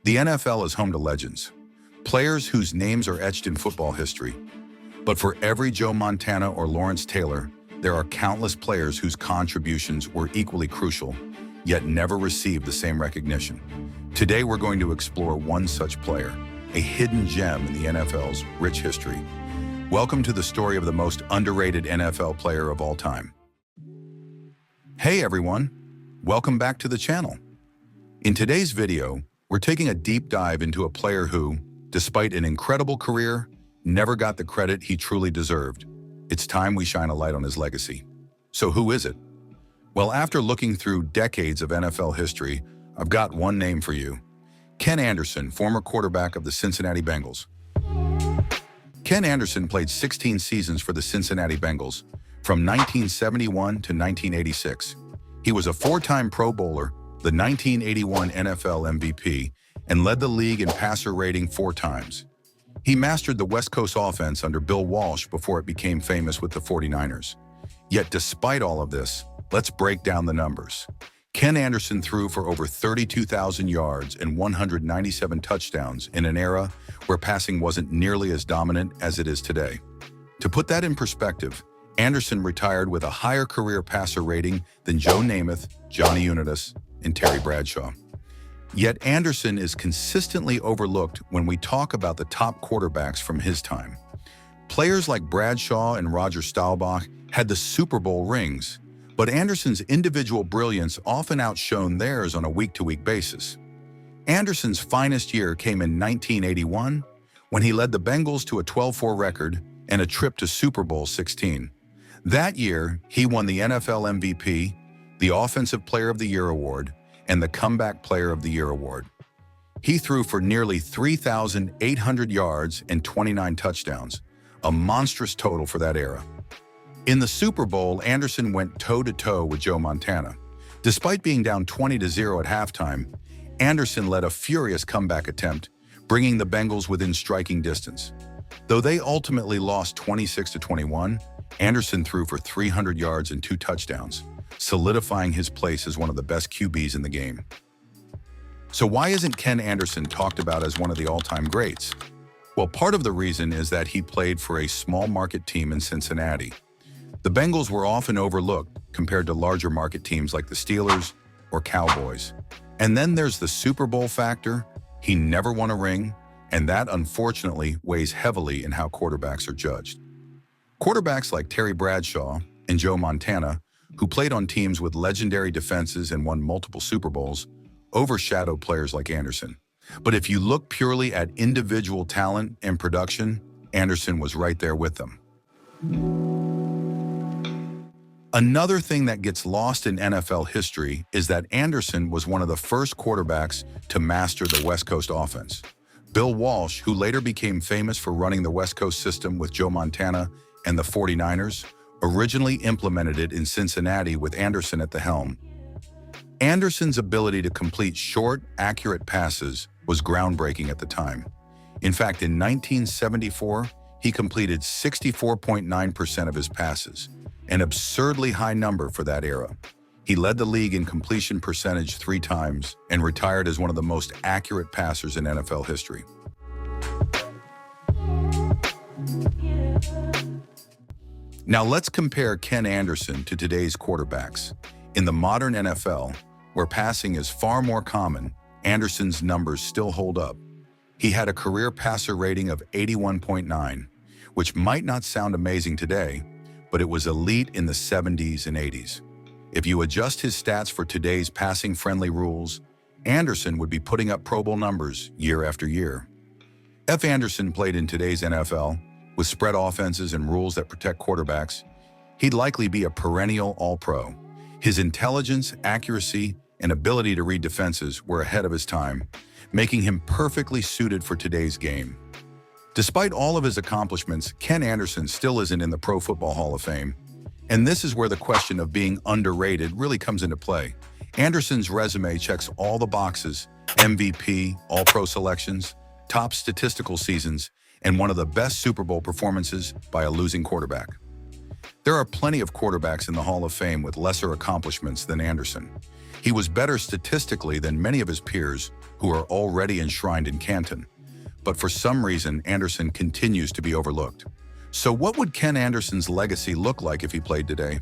The NFL is home to legends, players whose names are etched in football history. But for every Joe Montana or Lawrence Taylor, there are countless players whose contributions were equally crucial, yet never received the same recognition. Today we're going to explore one such player, a hidden gem in the NFL's rich history. Welcome to the story of the most underrated NFL player of all time. Hey everyone, welcome back to the channel. In today's video, we're taking a deep dive into a player who, despite an incredible career, never got the credit he truly deserved. It's time we shine a light on his legacy. So who is it? Well, after looking through decades of NFL history, I've got one name for you. Ken Anderson, former quarterback of the Cincinnati Bengals. Ken Anderson played 16 seasons for the Cincinnati Bengals, from 1971 to 1986. He was a four-time Pro Bowler, the 1981 NFL MVP, and led the league in passer rating 4 times. He mastered the West Coast offense under Bill Walsh before it became famous with the 49ers. Yet despite all of this, let's break down the numbers. Ken Anderson threw for over 32,000 yards and 197 touchdowns in an era where passing wasn't nearly as dominant as it is today. To put that in perspective, Anderson retired with a higher career passer rating than Joe Namath, Johnny Unitas, and Terry Bradshaw. Yet Anderson is consistently overlooked when we talk about the top quarterbacks from his time. Players like Bradshaw and Roger Staubach had the Super Bowl rings, but Anderson's individual brilliance often outshone theirs on a week-to-week basis. Anderson's finest year came in 1981, when he led the Bengals to a 12-4 record and a trip to Super Bowl 16. That year, he won the NFL MVP, the Offensive Player of the Year award, and the Comeback Player of the Year award. He threw for nearly 3,800 yards and 29 touchdowns, a monstrous total for that era. In the Super Bowl, Anderson went toe-to-toe with Joe Montana. Despite being down 20-0 at halftime, Anderson led a furious comeback attempt, bringing the Bengals within striking distance. Though they ultimately lost 26-21, Anderson threw for 300 yards and 2 touchdowns, solidifying his place as one of the best QBs in the game. So why isn't Ken Anderson talked about as one of the all-time greats? Well, part of the reason is that he played for a small market team in Cincinnati. The Bengals were often overlooked compared to larger market teams like the Steelers or Cowboys. And then there's the Super Bowl factor. He never won a ring, and that unfortunately weighs heavily in how quarterbacks are judged. Quarterbacks like Terry Bradshaw and Joe Montana, who played on teams with legendary defenses and won multiple Super Bowls, overshadowed players like Anderson. But if you look purely at individual talent and production, Anderson was right there with them. Another thing that gets lost in NFL history is that Anderson was one of the first quarterbacks to master the West Coast offense. Bill Walsh, who later became famous for running the West Coast system with Joe Montana and the 49ers, originally implemented it in Cincinnati with Anderson at the helm. Anderson's ability to complete short, accurate passes was groundbreaking at the time. In fact, in 1974, he completed 64.9% of his passes, an absurdly high number for that era. He led the league in completion percentage 3 times and retired as one of the most accurate passers in NFL history. Now let's compare Ken Anderson to today's quarterbacks. In the modern NFL, where passing is far more common, Anderson's numbers still hold up. He had a career passer rating of 81.9, which might not sound amazing today, but it was elite in the 70s and 80s. If you adjust his stats for today's passing-friendly rules, Anderson would be putting up Pro Bowl numbers year after year. F. Anderson played in today's NFL, with spread offenses and rules that protect quarterbacks. He'd likely be a perennial All-Pro. His intelligence, accuracy, and ability to read defenses were ahead of his time, making him perfectly suited for today's game. Despite all of his accomplishments, Ken Anderson still isn't in the Pro Football Hall of Fame. And this is where the question of being underrated really comes into play. Anderson's resume checks all the boxes: MVP, All-Pro selections, top statistical seasons, and one of the best Super Bowl performances by a losing quarterback. There are plenty of quarterbacks in the Hall of Fame with lesser accomplishments than Anderson. He was better statistically than many of his peers who are already enshrined in Canton. But for some reason, Anderson continues to be overlooked. So what would Ken Anderson's legacy look like if he played today?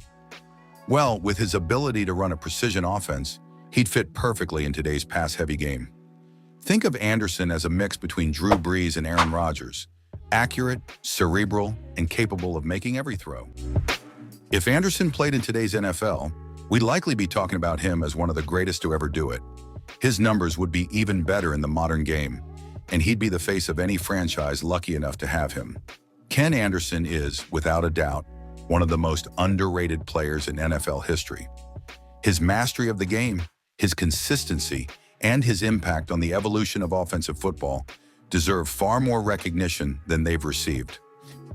Well, with his ability to run a precision offense, he'd fit perfectly in today's pass-heavy game. Think of Anderson as a mix between Drew Brees and Aaron Rodgers, accurate, cerebral, and capable of making every throw. If Anderson played in today's NFL, we'd likely be talking about him as one of the greatest to ever do it. His numbers would be even better in the modern game, and he'd be the face of any franchise lucky enough to have him. Ken Anderson is, without a doubt, one of the most underrated players in NFL history. His mastery of the game, his consistency, and his impact on the evolution of offensive football deserve far more recognition than they've received.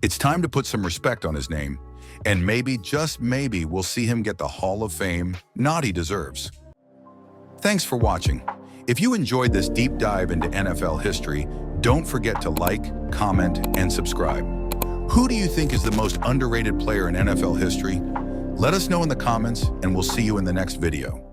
It's time to put some respect on his name, and maybe, just maybe, we'll see him get the Hall of Fame nod he deserves. Thanks for watching. If you enjoyed this deep dive into NFL history, don't forget to like, comment, and subscribe. Who do you think is the most underrated player in NFL history? Let us know in the comments, and we'll see you in the next video.